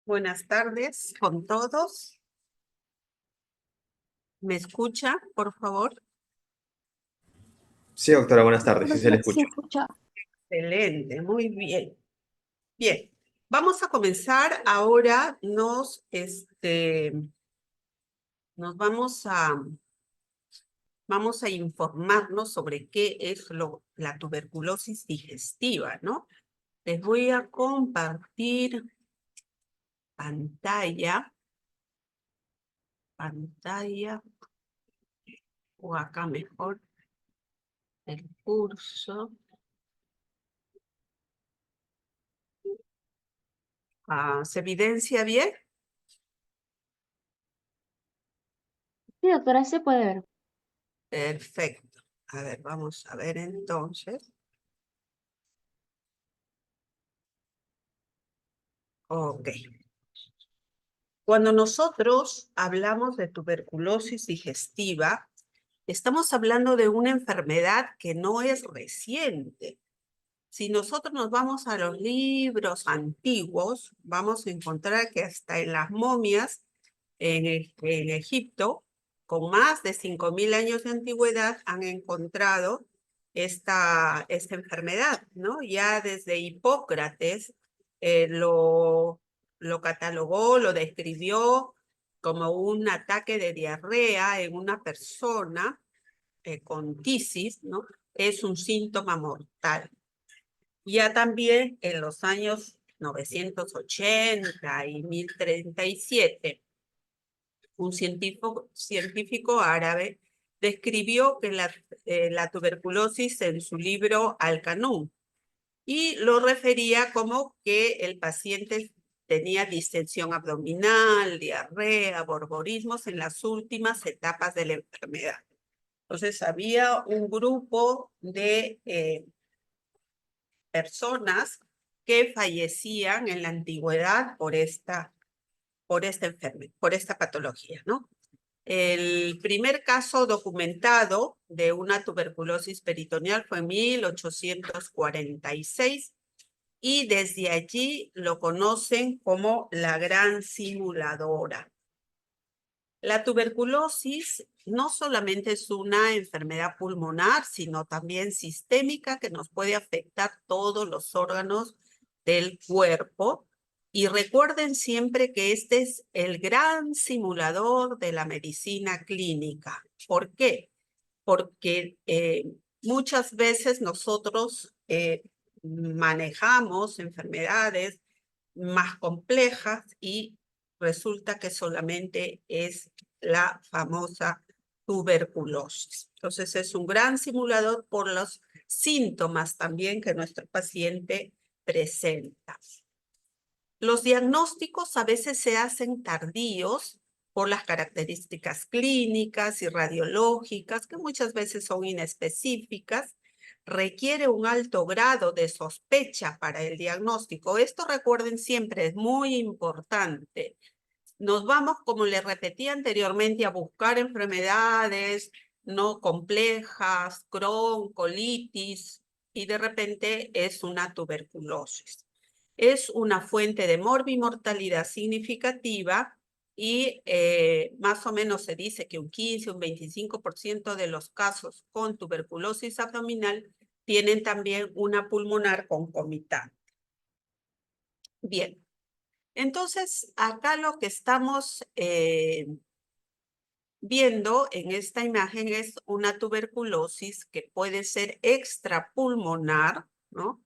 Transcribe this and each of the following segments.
Buenas tardes con todos. ¿Me escucha, por favor? Sí, doctora, buenas tardes, sí Buenos se le días, sí escucha. escucha. Excelente, muy bien. Bien, vamos a comenzar. Ahora nos vamos a informarnos sobre qué es la tuberculosis digestiva, ¿no? Les voy a compartir pantalla, o acá mejor, el curso. ¿Se evidencia bien? Sí, doctora, se puede ver. Perfecto. A ver, vamos a ver entonces. Ok. Cuando nosotros hablamos de tuberculosis digestiva, estamos hablando de una enfermedad que no es reciente. Si nosotros nos vamos a los libros antiguos, vamos a encontrar que hasta en las momias en Egipto, con más de 5.000 años de antigüedad, han encontrado esta enfermedad, ¿no? Ya desde Hipócrates lo catalogó, lo describió como un ataque de diarrea en una persona con tisis, ¿no? Es un síntoma mortal. Ya también en los años 980 y 1037, un científico árabe describió que la tuberculosis en su libro Al-Qanun y lo refería como que el paciente tenía distensión abdominal, diarrea, borborismos en las últimas etapas de la enfermedad. Entonces había un grupo de personas que fallecían en la antigüedad por esta enfermedad, por esta patología, ¿no? El primer caso documentado de una tuberculosis peritoneal fue en 1846 y desde allí lo conocen como la gran simuladora. La tuberculosis no solamente es una enfermedad pulmonar, sino también sistémica que nos puede afectar todos los órganos del cuerpo. Y recuerden siempre que este es el gran simulador de la medicina clínica. ¿Por qué? Porque muchas veces nosotros manejamos enfermedades más complejas y resulta que solamente es la famosa tuberculosis. Entonces es un gran simulador por los síntomas también que nuestro paciente presenta. Los diagnósticos a veces se hacen tardíos por las características clínicas y radiológicas, que muchas veces son inespecíficas. Requiere un alto grado de sospecha para el diagnóstico. Esto, recuerden siempre, es muy importante. Nos vamos, como les repetí anteriormente, a buscar enfermedades no complejas, Crohn, colitis, y de repente es una tuberculosis. Es una fuente de morbimortalidad significativa y más o menos se dice que un 15, un 25% de los casos con tuberculosis abdominal tienen también una pulmonar concomitante. Bien, entonces acá lo que estamos viendo en esta imagen es una tuberculosis que puede ser extrapulmonar, ¿no?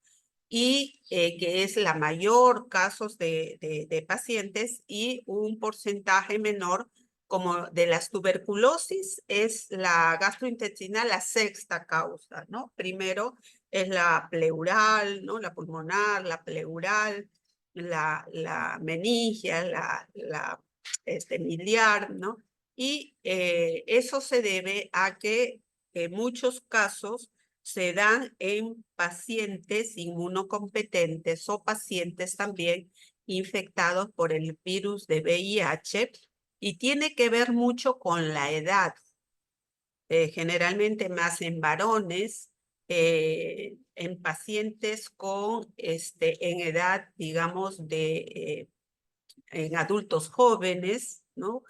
Y que es la mayor casos de pacientes y un porcentaje menor como de las tuberculosis es la gastrointestinal, la sexta causa, ¿no? Primero es la pleural, ¿no? La pulmonar, la pleural, la meningia, la miliar, ¿no? Y eso se debe a que en muchos casos se dan en pacientes inmunocompetentes o pacientes también infectados por el virus de VIH y tiene que ver mucho con la edad, generalmente más en varones, en pacientes con, en edad, digamos, en adultos jóvenes, ¿no?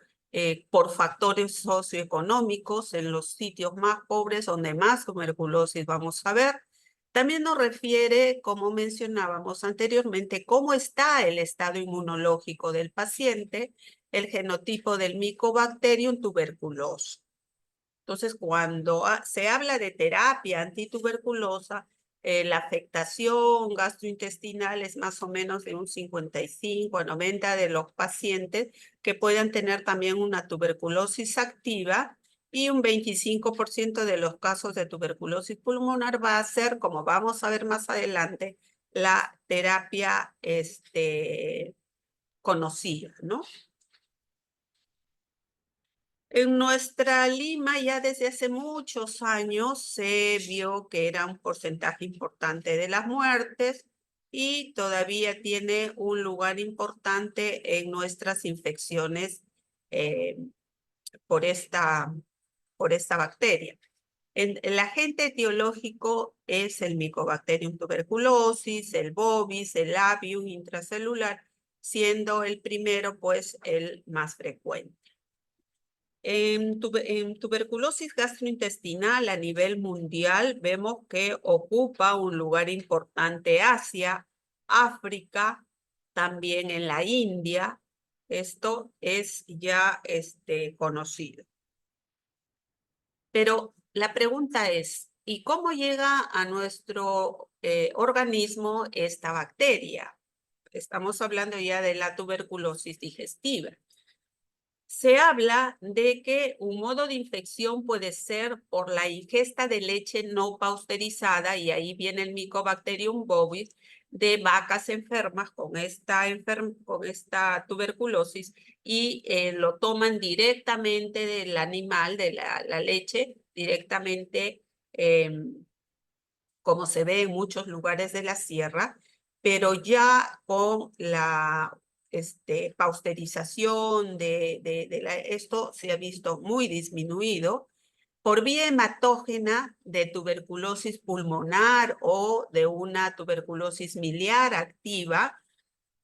Por factores socioeconómicos en los sitios más pobres donde más tuberculosis vamos a ver. También nos refiere, como mencionábamos anteriormente, cómo está el estado inmunológico del paciente, el genotipo del Mycobacterium tuberculosis. Entonces, cuando se habla de terapia antituberculosa, la afectación gastrointestinal es más o menos de un 55 a 90 de los pacientes que puedan tener también una tuberculosis activa, y un 25% de los casos de tuberculosis pulmonar va a ser, como vamos a ver más adelante, la terapia conocida, ¿no? En nuestra Lima ya desde hace muchos años se vio que era un porcentaje importante de las muertes y todavía tiene un lugar importante en nuestras infecciones eh, por esta bacteria. El agente etiológico es el Mycobacterium tuberculosis, el bovis, el labium intracelular, siendo el primero pues el más frecuente. En tuberculosis gastrointestinal a nivel mundial vemos que ocupa un lugar importante Asia, África, también en la India. Esto es ya conocido. Pero la pregunta es, ¿y cómo llega a nuestro organismo esta bacteria? Estamos hablando ya de la tuberculosis digestiva. Se habla de que un modo de infección puede ser por la ingesta de leche no pasteurizada, y ahí viene el Mycobacterium bovis, de vacas enfermas con esta tuberculosis, y lo toman directamente del animal, de la leche, directamente, como se ve en muchos lugares de la sierra, pero ya con la pasteurización esto se ha visto muy disminuido por vía hematógena de tuberculosis pulmonar o de una tuberculosis miliar activa,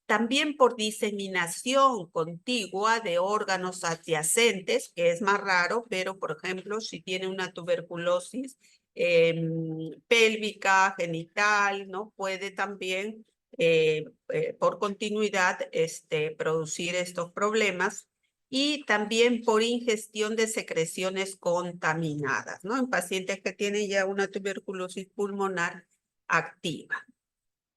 también por diseminación contigua de órganos adyacentes, que es más raro, pero por ejemplo, si tiene una tuberculosis pélvica, genital, ¿no? Puede también por continuidad producir estos problemas, y también por ingestión de secreciones contaminadas, ¿no? En pacientes que tienen ya una tuberculosis pulmonar activa.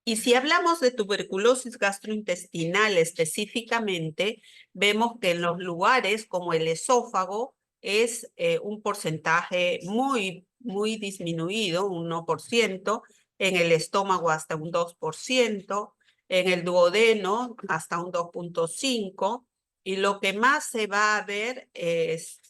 Y si hablamos de tuberculosis gastrointestinal específicamente, vemos que en los lugares como el esófago es un porcentaje muy, muy disminuido, un 1%, en el estómago hasta un 2%, en el duodeno hasta un 2.5%, y lo que más se va a ver es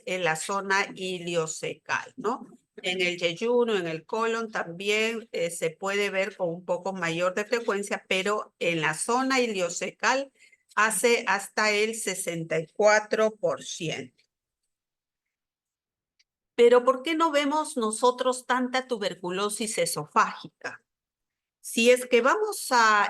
en la zona iliocecal, ¿no? En el yeyuno, en el colon también se puede ver con un poco mayor de frecuencia, pero en la zona iliocecal hace hasta el 64%. Pero ¿por qué no vemos nosotros tanta tuberculosis esofágica? Si es que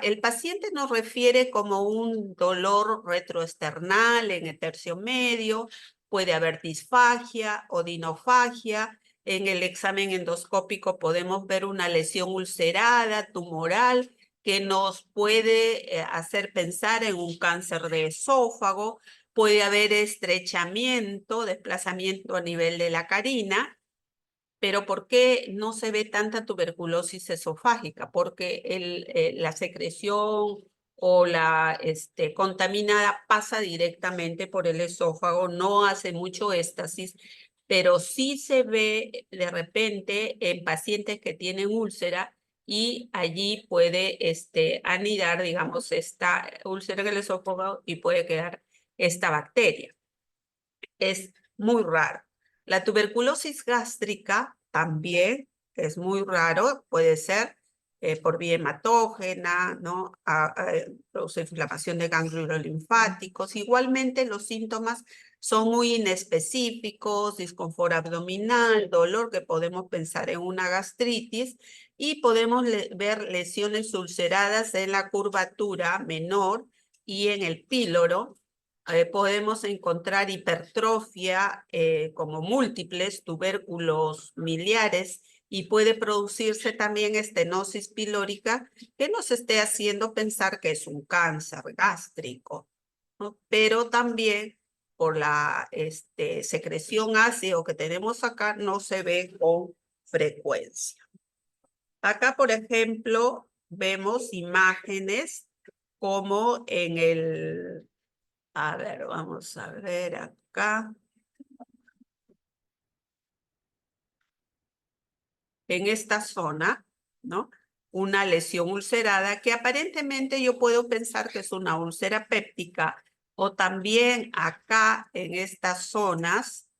el paciente nos refiere como un dolor retroesternal en el tercio medio, puede haber disfagia o dinofagia. En el examen endoscópico podemos ver una lesión ulcerada, tumoral, que nos puede hacer pensar en un cáncer de esófago. Puede haber estrechamiento, desplazamiento a nivel de la carina. Pero ¿por qué no se ve tanta tuberculosis esofágica? Porque la secreción o la contaminada pasa directamente por el esófago, no hace mucho éstasis, pero sí se ve de repente en pacientes que tienen úlcera, y allí puede anidar, digamos, esta úlcera en el esófago y puede quedar esta bacteria. Es muy raro. La tuberculosis gástrica también es muy raro, puede ser por vía hematógena, ¿no? Produce inflamación de ganglios linfáticos. Igualmente los síntomas son muy inespecíficos, disconfort abdominal, dolor, que podemos pensar en una gastritis, y podemos ver lesiones ulceradas en la curvatura menor, y en el píloro podemos encontrar hipertrofia como múltiples tubérculos miliares y puede producirse también estenosis pilórica que nos esté haciendo pensar que es un cáncer gástrico, ¿no? Pero también por la secreción ácido que tenemos acá no se ve con frecuencia. Acá, por ejemplo, vemos imágenes como en el... A ver, vamos a ver acá. En esta zona, ¿no? Una lesión ulcerada que aparentemente yo puedo pensar que es una úlcera péptica, o también acá en estas zonas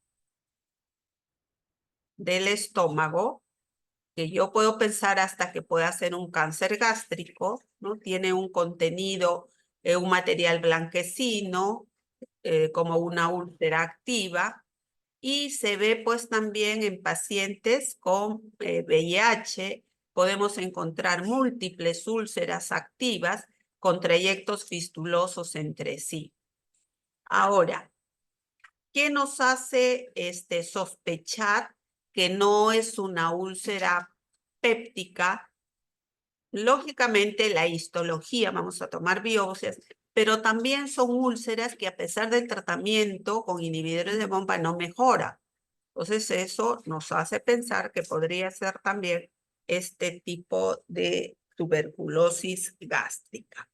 del estómago, que yo puedo pensar hasta que pueda ser un cáncer gástrico, ¿no? Tiene un contenido, un material blanquecino, como una úlcera activa, y se ve pues también en pacientes con VIH, podemos encontrar múltiples úlceras activas con trayectos fistulosos entre sí. Ahora, ¿qué nos hace sospechar que no es una úlcera péptica? Lógicamente la histología, vamos a tomar biopsias, pero también son úlceras que a pesar del tratamiento con inhibidores de bomba no mejora. Entonces eso nos hace pensar que podría ser también este tipo de tuberculosis gástrica.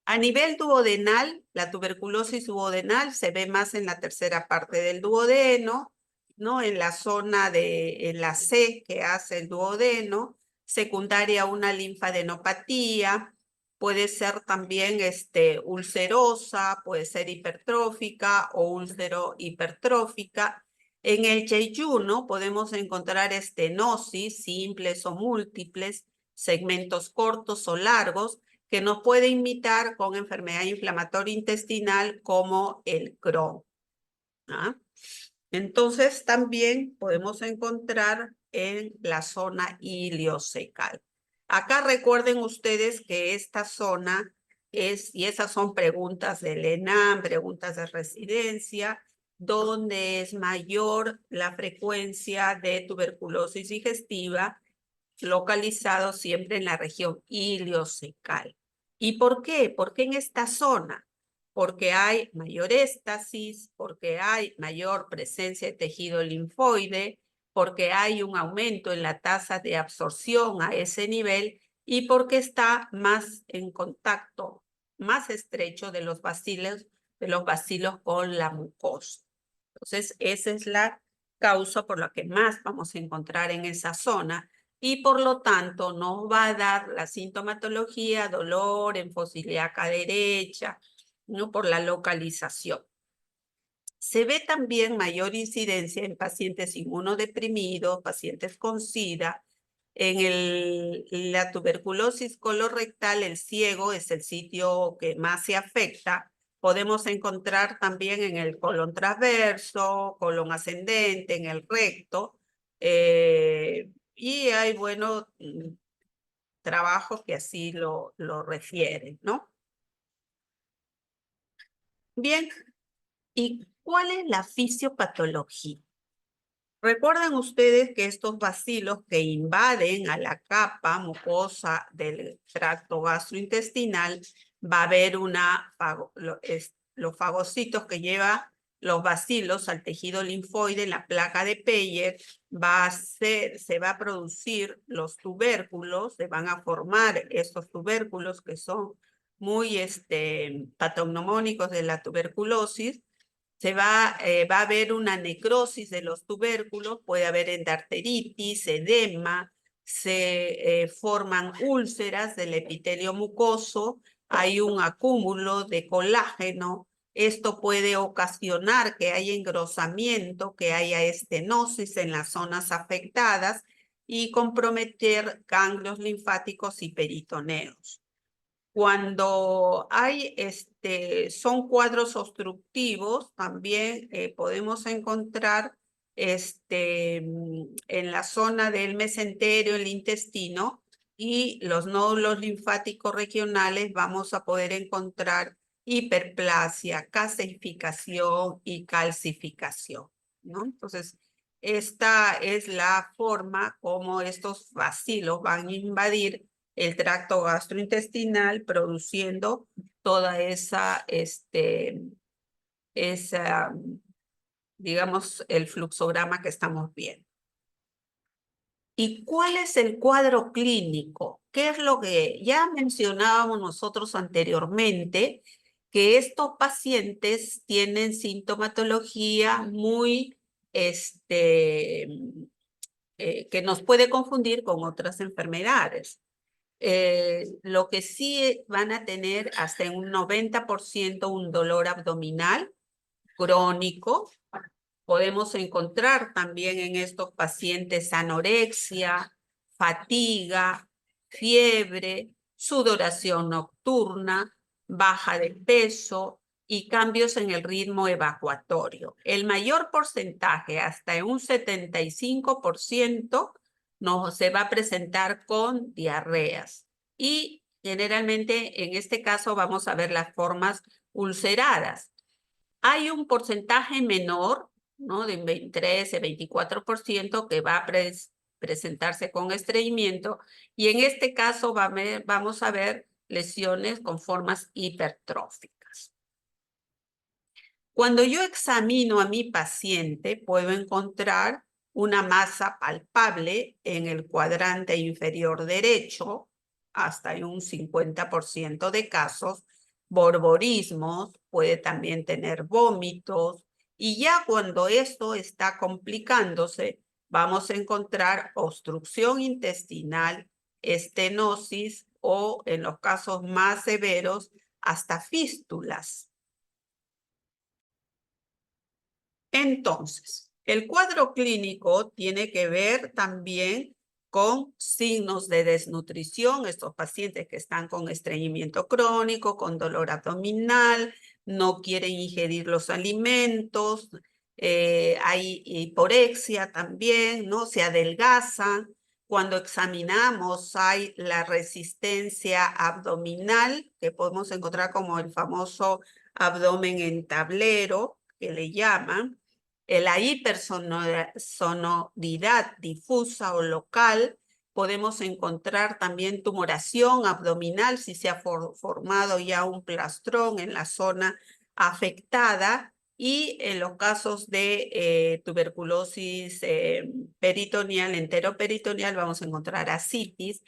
A nivel duodenal, la tuberculosis duodenal se ve más en la tercera parte del duodeno, ¿no? En la zona de la C que hace el duodeno, secundaria a una linfadenopatía, puede ser también ulcerosa, puede ser hipertrófica o úlcero hipertrófica. En el yeyuno podemos encontrar estenosis, simples o múltiples, segmentos cortos o largos, que nos puede imitar con enfermedad inflamatoria intestinal como el Crohn. ¿Ah? Entonces también podemos encontrar en la zona iliocecal. Acá recuerden ustedes que esta zona es, y esas son preguntas del ENAM, preguntas de residencia, donde es mayor la frecuencia de tuberculosis digestiva, localizado siempre en la región iliocecal. ¿Y por qué? ¿Por qué en esta zona? Porque hay mayor éstasis, porque hay mayor presencia de tejido linfoide, porque hay un aumento en la tasa de absorción a ese nivel y porque está más en contacto, más estrecho de los bacilos con la mucosa. Entonces, esa es la causa por la que más vamos a encontrar en esa zona y por lo tanto nos va a dar la sintomatología, dolor en fosa ilíaca derecha, ¿no? Por la localización. Se ve también mayor incidencia en pacientes inmunodeprimidos, pacientes con SIDA. En la tuberculosis colorectal, el ciego es el sitio que más se afecta. Podemos encontrar también en el colon transverso, colon ascendente, en el recto. Y hay buenos trabajos que así lo refieren, ¿no? Bien, ¿y cuál es la fisiopatología? Recuerden ustedes que estos bacilos que invaden a la capa mucosa del tracto gastrointestinal, va a haber los fagocitos que lleva los bacilos al tejido linfoide en la placa de Peyer, se va a producir los tubérculos, se van a formar estos tubérculos que son muy patognomónicos de la tuberculosis. Va a haber una necrosis de los tubérculos, puede haber endarteritis, edema, se forman úlceras del epitelio mucoso, hay un acúmulo de colágeno, esto puede ocasionar que haya engrosamiento, que haya estenosis en las zonas afectadas y comprometer ganglios linfáticos y peritoneos. Cuando hay, son cuadros obstructivos, también podemos encontrar en la zona del mesenterio, el intestino, y los nódulos linfáticos regionales vamos a poder encontrar hiperplasia, calcificación y calcificación, ¿no? Entonces, esta es la forma como estos bacilos van a invadir el tracto gastrointestinal, produciendo toda digamos, el fluxograma que estamos viendo. ¿Y cuál es el cuadro clínico? ¿Qué es lo que ya mencionábamos nosotros anteriormente? Que estos pacientes tienen sintomatología muy, que nos puede confundir con otras enfermedades. Lo que sí van a tener hasta en un 90% un dolor abdominal crónico. Podemos encontrar también en estos pacientes anorexia, fatiga, fiebre, sudoración nocturna, baja de peso y cambios en el ritmo evacuatorio. El mayor porcentaje, hasta en un 75%, se va a presentar con diarreas. Y generalmente en este caso vamos a ver las formas ulceradas. Hay un porcentaje menor, ¿no? De 13, 24% que va a presentarse con estreñimiento, y en este caso vamos a ver lesiones con formas hipertróficas. Cuando yo examino a mi paciente, puedo encontrar una masa palpable en el cuadrante inferior derecho, hasta en un 50% de casos, borborismos, puede también tener vómitos, y ya cuando esto está complicándose, vamos a encontrar obstrucción intestinal, estenosis o, en los casos más severos, hasta fístulas. Entonces, el cuadro clínico tiene que ver también con signos de desnutrición, estos pacientes que están con estreñimiento crónico, con dolor abdominal, no quieren ingerir los alimentos, hay hiporexia también, ¿no? Se adelgazan. Cuando examinamos hay la resistencia abdominal, que podemos encontrar como el famoso abdomen en tablero, que le llaman, la hipersonoridad difusa o local. Podemos encontrar también tumoración abdominal si se ha formado ya un plastrón en la zona afectada, y en los casos de tuberculosis peritoneal, enteroperitoneal, vamos a encontrar ascitis.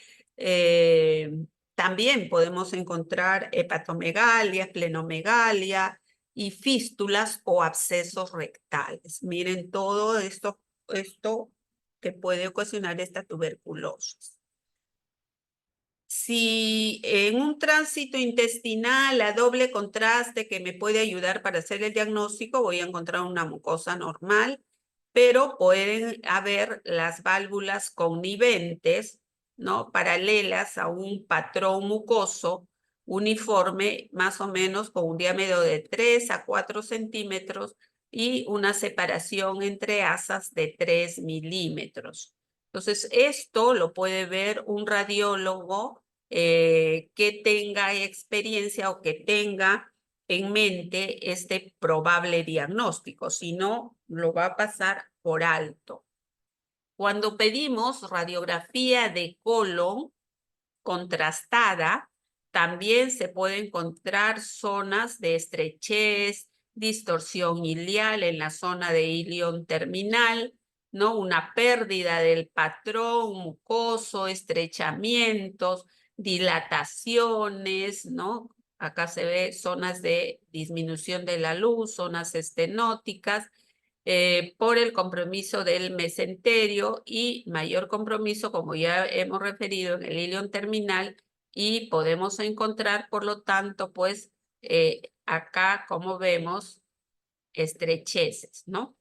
También podemos encontrar hepatomegalia, esplenomegalia y fístulas o abscesos rectales. Miren todo esto que puede ocasionar esta tuberculosis. Si en un tránsito intestinal a doble contraste que me puede ayudar para hacer el diagnóstico, voy a encontrar una mucosa normal, pero pueden haber las válvulas conniventes, ¿no? Paralelas a un patrón mucoso uniforme, más o menos con un diámetro de 3 a 4 centímetros y una separación entre asas de 3 milímetros. Entonces, esto lo puede ver un radiólogo que tenga experiencia o que tenga en mente este probable diagnóstico, si no, lo va a pasar por alto. Cuando pedimos radiografía de colon contrastada, también se puede encontrar zonas de estrechez, distorsión ilial en la zona de ilion terminal, ¿no? Una pérdida del patrón mucoso, estrechamientos, dilataciones, ¿no? Acá se ve zonas de disminución de la luz, zonas estenóticas, por el compromiso del mesenterio y mayor compromiso, como ya hemos referido, en el ilion terminal, y podemos encontrar, por lo tanto, pues acá, como vemos, estrecheces, ¿no?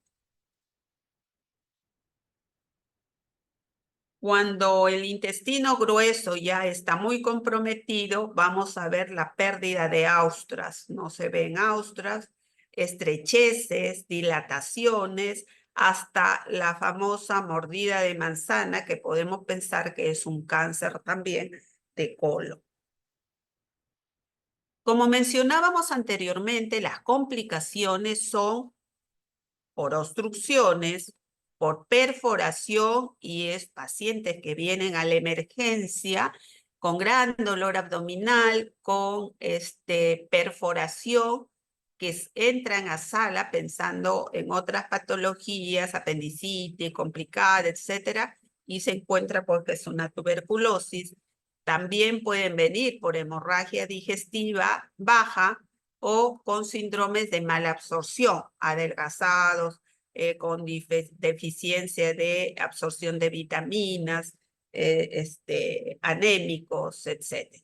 Cuando el intestino grueso ya está muy comprometido, vamos a ver la pérdida de austras. No se ven austras, estrecheces, dilataciones, hasta la famosa mordida de manzana, que podemos pensar que es un cáncer también de colon. Como mencionábamos anteriormente, las complicaciones son por obstrucciones, por perforación, y es pacientes que vienen a la emergencia con gran dolor abdominal, con perforación, que entran a sala pensando en otras patologías, apendicitis, complicada, etcétera, y se encuentra porque es una tuberculosis. También pueden venir por hemorragia digestiva baja o con síndromes de mala absorción, adelgazados, con deficiencia de absorción de vitaminas, anémicos, etc.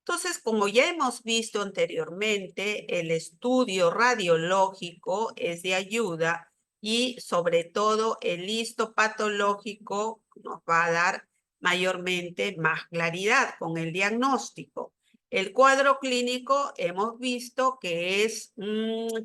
Entonces, como ya hemos visto anteriormente, el estudio radiológico es de ayuda y sobre todo el histopatológico nos va a dar mayormente más claridad con el diagnóstico. El cuadro clínico hemos visto que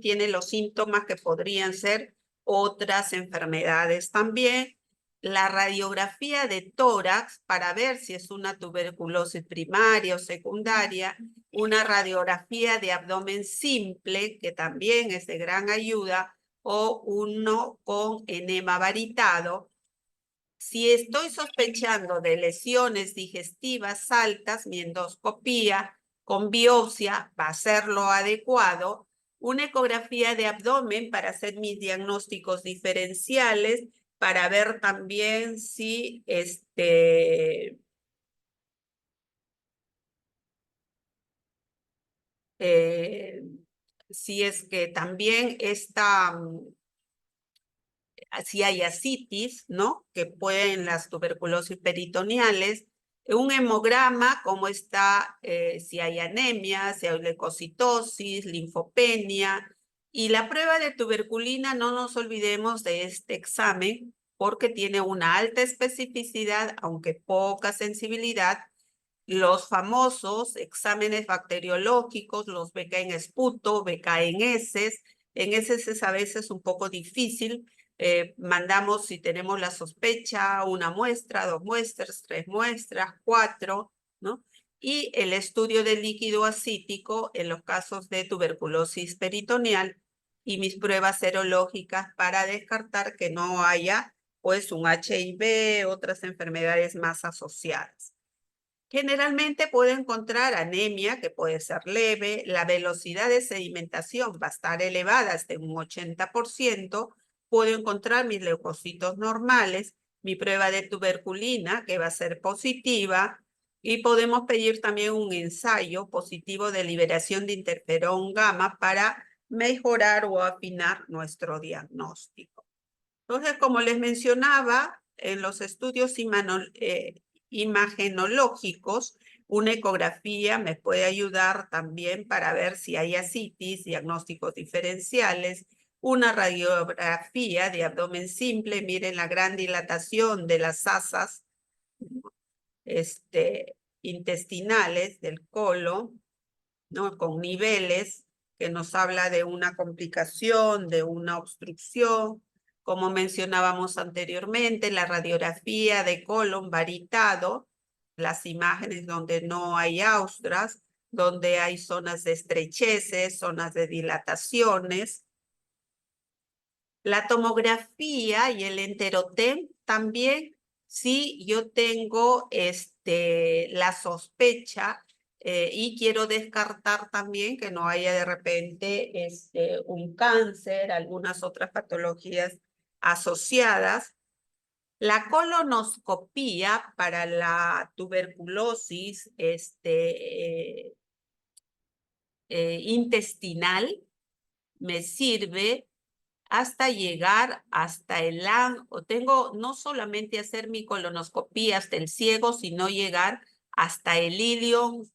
tiene los síntomas que podrían ser otras enfermedades también. La radiografía de tórax para ver si es una tuberculosis primaria o secundaria, una radiografía de abdomen simple, que también es de gran ayuda, o uno con enema varitado. Si estoy sospechando de lesiones digestivas altas, mi endoscopía con biopsia va a ser lo adecuado. Una ecografía de abdomen para hacer mis diagnósticos diferenciales, para ver también si si es que también si hay ascitis, ¿no? Que pueden las tuberculosis peritoneales, un hemograma, cómo está, si hay anemia, si hay leucocitosis, linfopenia, y la prueba de tuberculina, no nos olvidemos de este examen, porque tiene una alta especificidad, aunque poca sensibilidad. Los famosos exámenes bacteriológicos, los BK en esputo, BK en heces. En heces es a veces un poco difícil. Mandamos, si tenemos la sospecha, una muestra, 2 muestras, 3 muestras, 4, ¿no? Y el estudio del líquido ascítico en los casos de tuberculosis peritoneal y mis pruebas serológicas para descartar que no haya, pues, un HIV, otras enfermedades más asociadas. Generalmente puedo encontrar anemia, que puede ser leve, la velocidad de sedimentación va a estar elevada hasta un 80%, puedo encontrar mis leucocitos normales, mi prueba de tuberculina, que va a ser positiva, y podemos pedir también un ensayo positivo de liberación de interferón gamma para mejorar o afinar nuestro diagnóstico. Entonces, como les mencionaba, en los estudios imagenológicos, una ecografía me puede ayudar también para ver si hay ascitis, diagnósticos diferenciales, una radiografía de abdomen simple, miren la gran dilatación de las asas intestinales del colon, ¿no? Con niveles que nos habla de una complicación, de una obstrucción. Como mencionábamos anteriormente, la radiografía de colon varitado, las imágenes donde no hay austras, donde hay zonas de estrecheces, zonas de dilataciones. La tomografía y el enterotem también, si yo tengo la sospecha y quiero descartar también que no haya de repente un cáncer, algunas otras patologías asociadas. La colonoscopía para la tuberculosis intestinal me sirve hasta llegar hasta o tengo no solamente hacer mi colonoscopía hasta el ciego, sino llegar hasta el ilion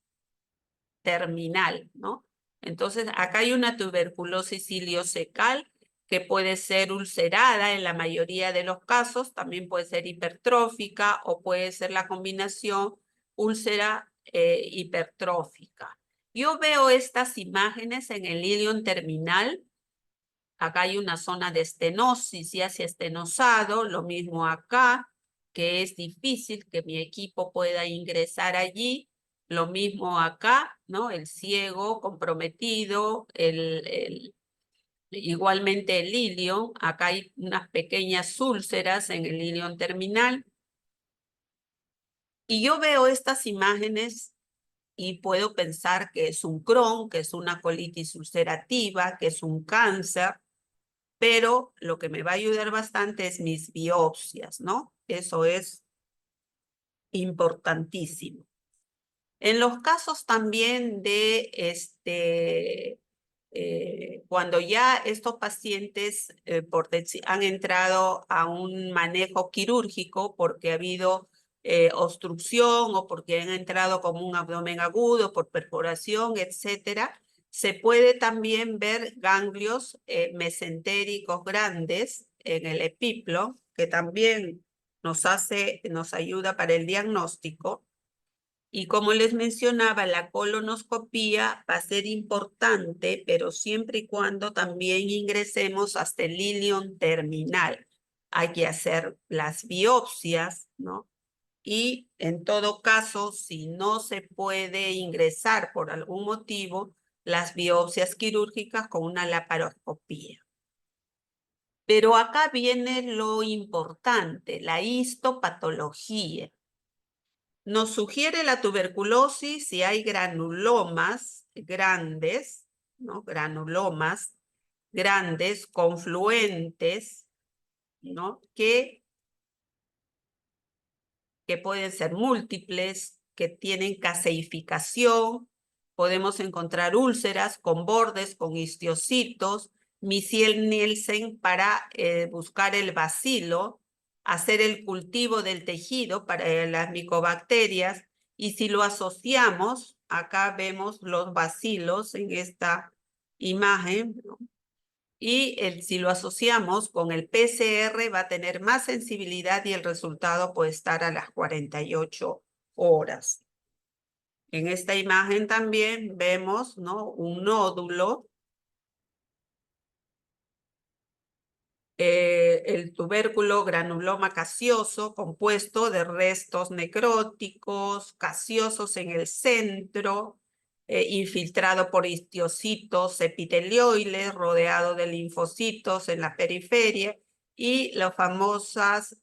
terminal, ¿no? Entonces, acá hay una tuberculosis iliocecal que puede ser ulcerada en la mayoría de los casos, también puede ser hipertrófica o puede ser la combinación úlcera hipertrófica. Yo veo estas imágenes en el ilion terminal. Acá hay una zona de estenosis, ya se ha estenosado, lo mismo acá, que es difícil que mi equipo pueda ingresar allí. Lo mismo acá, ¿no? El ciego comprometido, igualmente el ilion. Acá hay unas pequeñas úlceras en el ilion terminal. Y yo veo estas imágenes y puedo pensar que es un Crohn, que es una colitis ulcerativa, que es un cáncer, pero lo que me va a ayudar bastante es mis biopsias, ¿no? Eso es importantísimo. En los casos también de cuando ya estos pacientes han entrado a un manejo quirúrgico porque ha habido obstrucción o porque han entrado como un abdomen agudo por perforación, etcétera, se puede también ver ganglios mesentéricos grandes en el epiplo, que también nos ayuda para el diagnóstico. Y como les mencionaba, la colonoscopía va a ser importante, pero siempre y cuando también ingresemos hasta el ilion terminal. Hay que hacer las biopsias, ¿no? Y en todo caso, si no se puede ingresar por algún motivo, las biopsias quirúrgicas con una laparoscopía. Pero acá viene lo importante, la histopatología. Nos sugiere la tuberculosis si hay granulomas grandes, ¿no? Granulomas grandes, confluentes, ¿no? Que pueden ser múltiples, que tienen caseificación. Podemos encontrar úlceras con bordes, con histiocitos, Misiel-Nielsen para buscar el bacilo, hacer el cultivo del tejido para las micobacterias, y si lo asociamos, acá vemos los bacilos en esta imagen, ¿no? Y si lo asociamos con el PCR va a tener más sensibilidad y el resultado puede estar a las 48 horas. En esta imagen también vemos, ¿no?, un nódulo. El tubérculo granuloma casioso compuesto de restos necróticos, casiosos en el centro, infiltrado por histiocitos epitelioides, rodeado de linfocitos en la periferia, y las famosas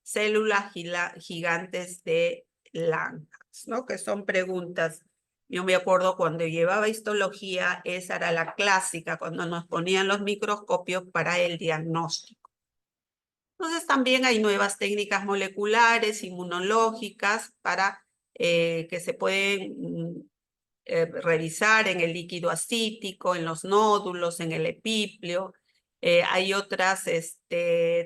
células gigantes de Langhans, ¿no? Que son preguntas. Yo me acuerdo cuando llevaba histología, esa era la clásica, cuando nos ponían los microscopios para el diagnóstico. Entonces también hay nuevas técnicas moleculares, inmunológicas, para que se pueden revisar en el líquido ascítico, en los nódulos, en el epiplio. Hay otras,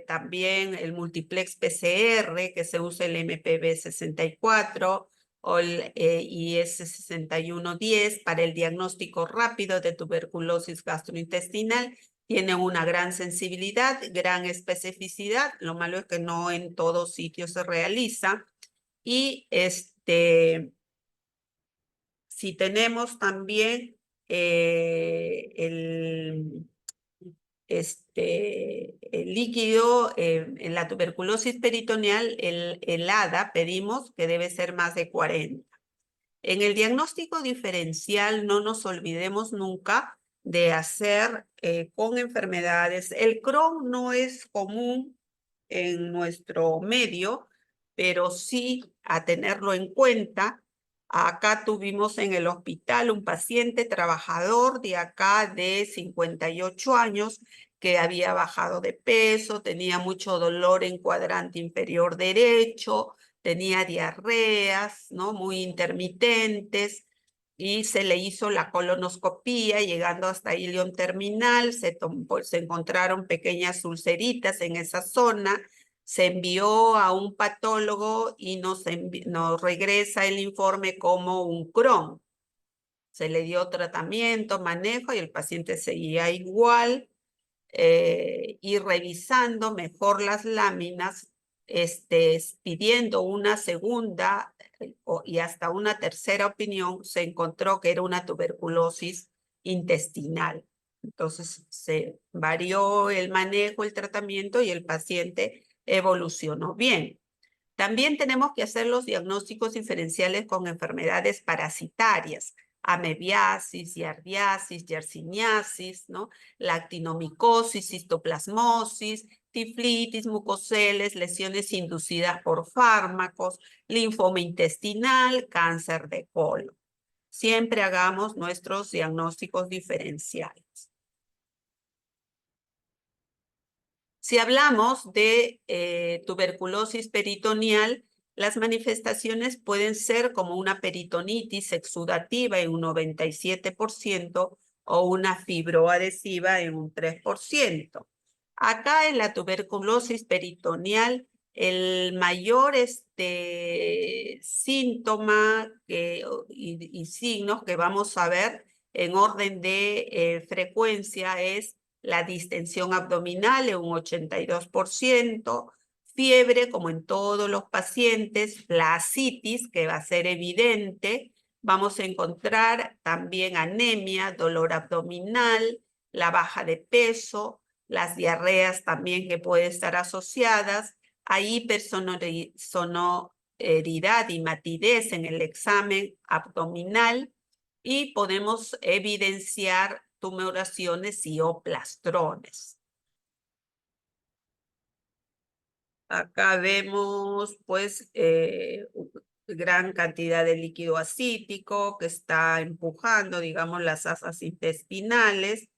también el multiplex PCR, que se usa el MPV64, o el IS6110 para el diagnóstico rápido de tuberculosis gastrointestinal. Tiene una gran sensibilidad, gran especificidad. Lo malo es que no en todos sitios se realiza. Y si tenemos también el líquido en la tuberculosis peritoneal, el ADA, pedimos que debe ser más de 40. En el diagnóstico diferencial no nos olvidemos nunca de hacer con enfermedades. El Crohn no es común en nuestro medio, pero sí a tenerlo en cuenta. Acá tuvimos en el hospital un paciente trabajador de acá de 58 años que había bajado de peso, tenía mucho dolor en cuadrante inferior derecho, tenía diarreas, ¿no?, muy intermitentes, y se le hizo la colonoscopía, llegando hasta ilion terminal, se encontraron pequeñas ulceritas en esa zona, se envió a un patólogo y nos regresa el informe como un Crohn. Se le dio tratamiento, manejo, y el paciente seguía igual, y revisando mejor las láminas, pidiendo una segunda y hasta una tercera opinión, se encontró que era una tuberculosis intestinal. Entonces se varió el manejo, el tratamiento, y el paciente evolucionó bien. También tenemos que hacer los diagnósticos diferenciales con enfermedades parasitarias, amebiasis, giardiasis, yersiniasis, ¿no? La actinomicosis, cistoplasmosis, tiflitis, mucoceles, lesiones inducidas por fármacos, linfoma intestinal, cáncer de colon. Siempre hagamos nuestros diagnósticos diferenciales. Si hablamos de tuberculosis peritoneal, las manifestaciones pueden ser como una peritonitis exudativa en un 97% o una fibroadhesiva en un 3%. Acá en la tuberculosis peritoneal, el mayor síntoma y signos que vamos a ver en orden de frecuencia es la distensión abdominal en un 82%, fiebre como en todos los pacientes, la ascitis que va a ser evidente, vamos a encontrar también anemia, dolor abdominal, la baja de peso, las diarreas también que pueden estar asociadas, hay hipersonoridad y matidez en el examen abdominal y podemos evidenciar tumoraciones y o plastrones. Acá vemos pues gran cantidad de líquido acítico que está empujando, digamos, las asas intestinales.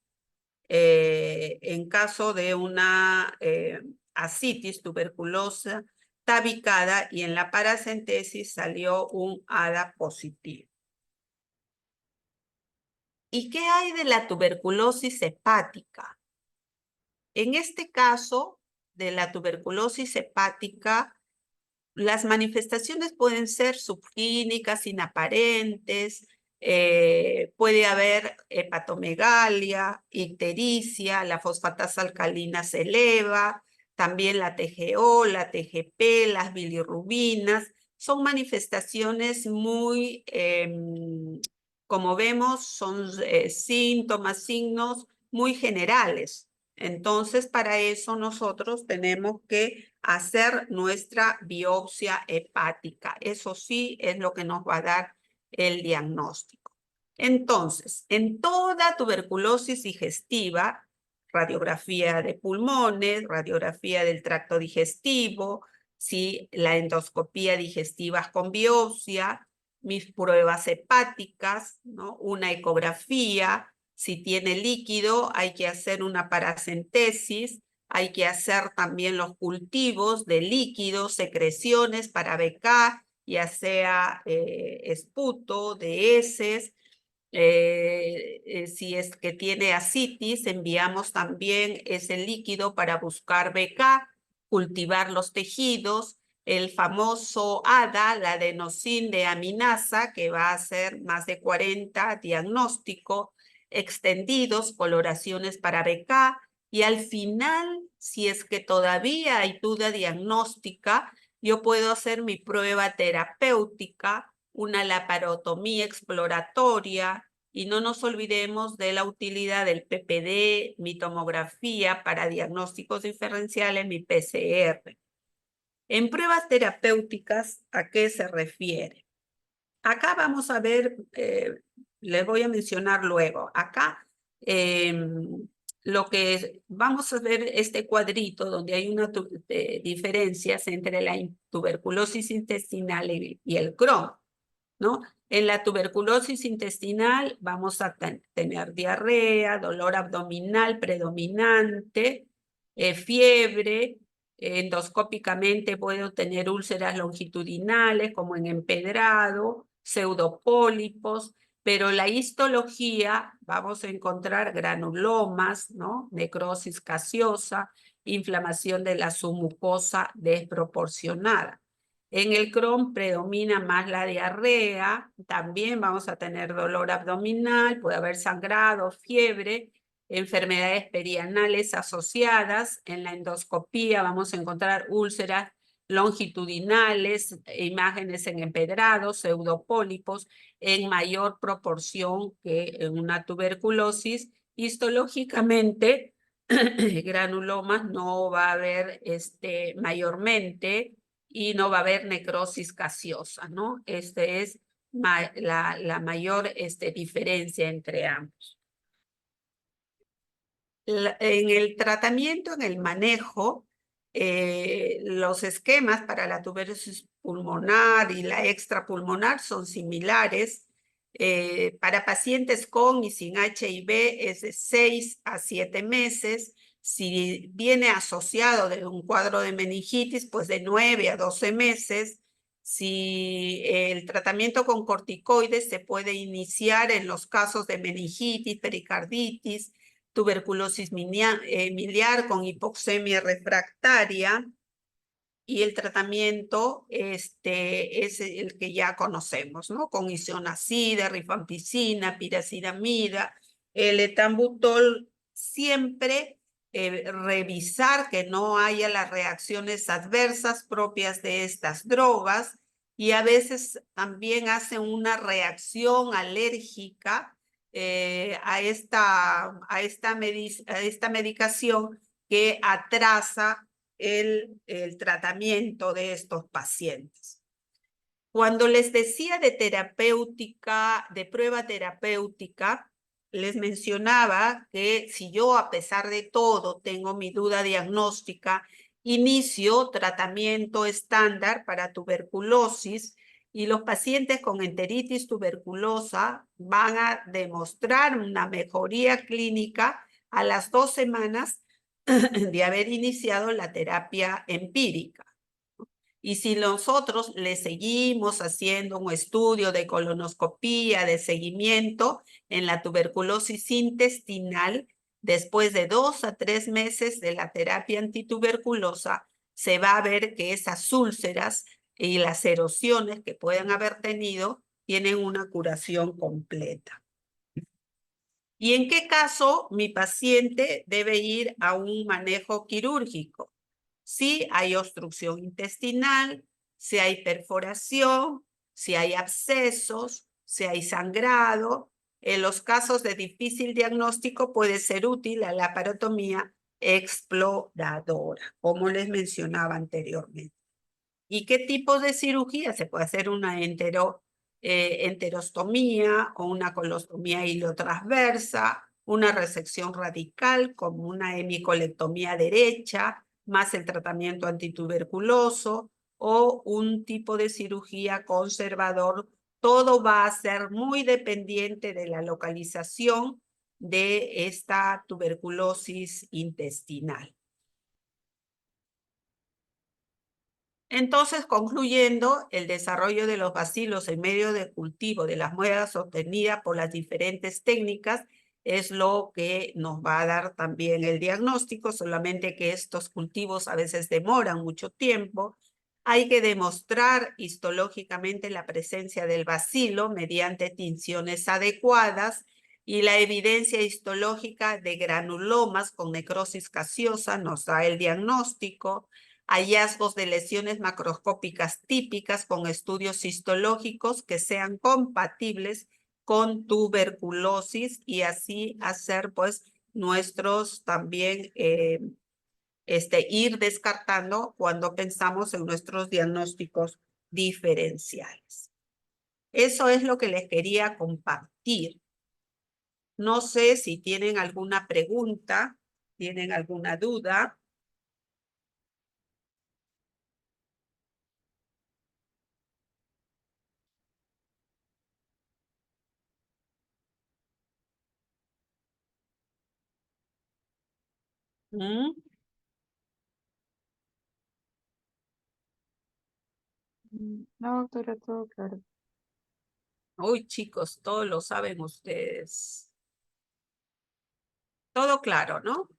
En caso de una ascitis tuberculosa tabicada y en la paracentesis salió un ADA positivo. ¿Y qué hay de la tuberculosis hepática? En este caso de la tuberculosis hepática, las manifestaciones pueden ser subclínicas, inaparentes, puede haber hepatomegalia, ictericia, la fosfatasa alcalina se eleva, también la TGO, la TGP, las bilirrubinas, son manifestaciones muy, como vemos, son síntomas, signos muy generales. Entonces, para eso nosotros tenemos que hacer nuestra biopsia hepática. Eso sí es lo que nos va a dar el diagnóstico. Entonces, en toda tuberculosis digestiva, radiografía de pulmones, radiografía del tracto digestivo, ¿sí? La endoscopía digestiva con biopsia, mis pruebas hepáticas, ¿no? Una ecografía. Si tiene líquido, hay que hacer una paracentesis, hay que hacer también los cultivos de líquidos, secreciones para BK, ya sea esputo, de heces. Si es que tiene ascitis, enviamos también ese líquido para buscar BK, cultivar los tejidos, el famoso ADA, la adenosín de aminasa, que va a hacer más de 40 diagnósticos extendidos, coloraciones para BK, y al final, si es que todavía hay duda diagnóstica, yo puedo hacer mi prueba terapéutica, una laparotomía exploratoria, y no nos olvidemos de la utilidad del PPD, mi tomografía para diagnósticos diferenciales, mi PCR. En pruebas terapéuticas, ¿a qué se refiere? Acá vamos a ver, les voy a mencionar luego, acá lo que vamos a ver este cuadrito donde hay unas diferencias entre la tuberculosis intestinal y el Crohn, ¿no? En la tuberculosis intestinal vamos a tener diarrea, dolor abdominal predominante, fiebre, endoscópicamente puedo tener úlceras longitudinales como en empedrado, pseudopólipos, pero la histología vamos a encontrar granulomas, ¿no? Necrosis gaseosa, inflamación de la submucosa desproporcionada. En el Crohn predomina más la diarrea, también vamos a tener dolor abdominal, puede haber sangrado, fiebre, enfermedades perianales asociadas. En la endoscopía vamos a encontrar úlceras longitudinales, imágenes en empedrados, pseudopólipos, en mayor proporción que en una tuberculosis. Histológicamente, granulomas no va a haber mayormente, y no va a haber necrosis gaseosa, ¿no? Esta es la mayor diferencia entre ambos. En el tratamiento, en el manejo, los esquemas para la tuberosis pulmonar y la extrapulmonar son similares. Para pacientes con y sin HIV es de 6 a 7 meses. Si viene asociado de un cuadro de meningitis, pues de 9 a 12 meses. Si el tratamiento con corticoides se puede iniciar en los casos de meningitis, pericarditis, tuberculosis miliar con hipoxemia refractaria, y el tratamiento es el que ya conocemos, ¿no? Con isoniazida, rifampicina, piracidamida, el etambutol, siempre revisar que no haya las reacciones adversas propias de estas drogas, y a veces también hacen una reacción alérgica a esta medicación que atrasa el tratamiento de estos pacientes. Cuando les decía de terapéutica, de prueba terapéutica, les mencionaba que si yo a pesar de todo tengo mi duda diagnóstica, inicio tratamiento estándar para tuberculosis, y los pacientes con enteritis tuberculosa van a demostrar una mejoría clínica a las 2 semanas de haber iniciado la terapia empírica. Y si nosotros le seguimos haciendo un estudio de colonoscopía, de seguimiento en la tuberculosis intestinal, después de 2 a 3 meses de la terapia antituberculosa, se va a ver que esas úlceras y las erosiones que pueden haber tenido tienen una curación completa. ¿Y en qué caso mi paciente debe ir a un manejo quirúrgico? Si hay obstrucción intestinal, si hay perforación, si hay abscesos, si hay sangrado. En los casos de difícil diagnóstico puede ser útil la laparotomía exploradora, como les mencionaba anteriormente. ¿Y qué tipo de cirugía? Se puede hacer una enterostomía o una colostomía hilotransversa, una resección radical como una hemicolectomía derecha, más el tratamiento antituberculoso, o un tipo de cirugía conservador. Todo va a ser muy dependiente de la localización de esta tuberculosis intestinal. Entonces, concluyendo, el desarrollo de los bacilos en medio de cultivo de las muestras obtenidas por las diferentes técnicas es lo que nos va a dar también el diagnóstico, solamente que estos cultivos a veces demoran mucho tiempo. Hay que demostrar histológicamente la presencia del bacilo mediante tinciones adecuadas, y la evidencia histológica de granulomas con necrosis gaseosa nos da el diagnóstico. Hallazgos de lesiones macroscópicas típicas con estudios histológicos que sean compatibles con tuberculosis, y así hacer pues nuestros también ir descartando cuando pensamos en nuestros diagnósticos diferenciales. Eso es lo que les quería compartir. No sé si tienen alguna pregunta, tienen alguna duda. ¿Mm? No, doctora, todo claro. Uy, chicos, todo lo saben ustedes. Todo claro, ¿no?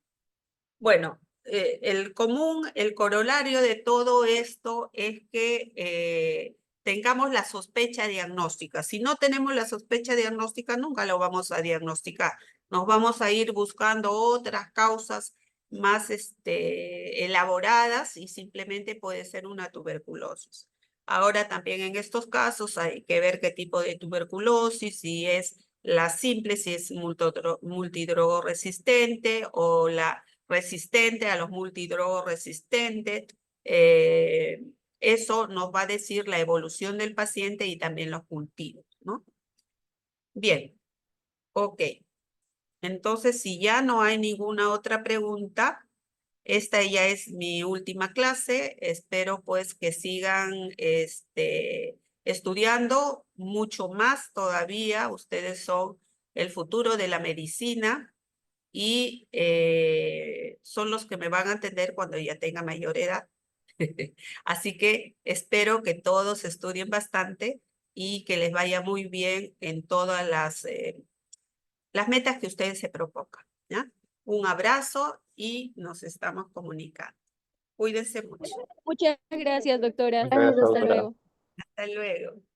Bueno, el corolario de todo esto es que tengamos la sospecha diagnóstica. Si no tenemos la sospecha diagnóstica, nunca lo vamos a diagnosticar. Nos vamos a ir buscando otras causas más elaboradas, y simplemente puede ser una tuberculosis. Ahora también en estos casos hay que ver qué tipo de tuberculosis, si es la simple, si es multidrogoresistente, o la resistente a los multidrogoresistentes. eso nos va a decir la evolución del paciente y también los cultivos, ¿no? Bien, ok. Entonces, si ya no hay ninguna otra pregunta, esta ya es mi última clase. Espero pues que sigan estudiando mucho más todavía. Ustedes son el futuro de la medicina y son los que me van a atender cuando ya tenga mayor edad. Así que espero que todos estudien bastante y que les vaya muy bien en todas las metas que ustedes se propongan, ¿ya? Un abrazo y nos estamos comunicando. Cuídense mucho. Muchas gracias, doctora. Muchas gracias, Hasta doctora. luego. Hasta luego.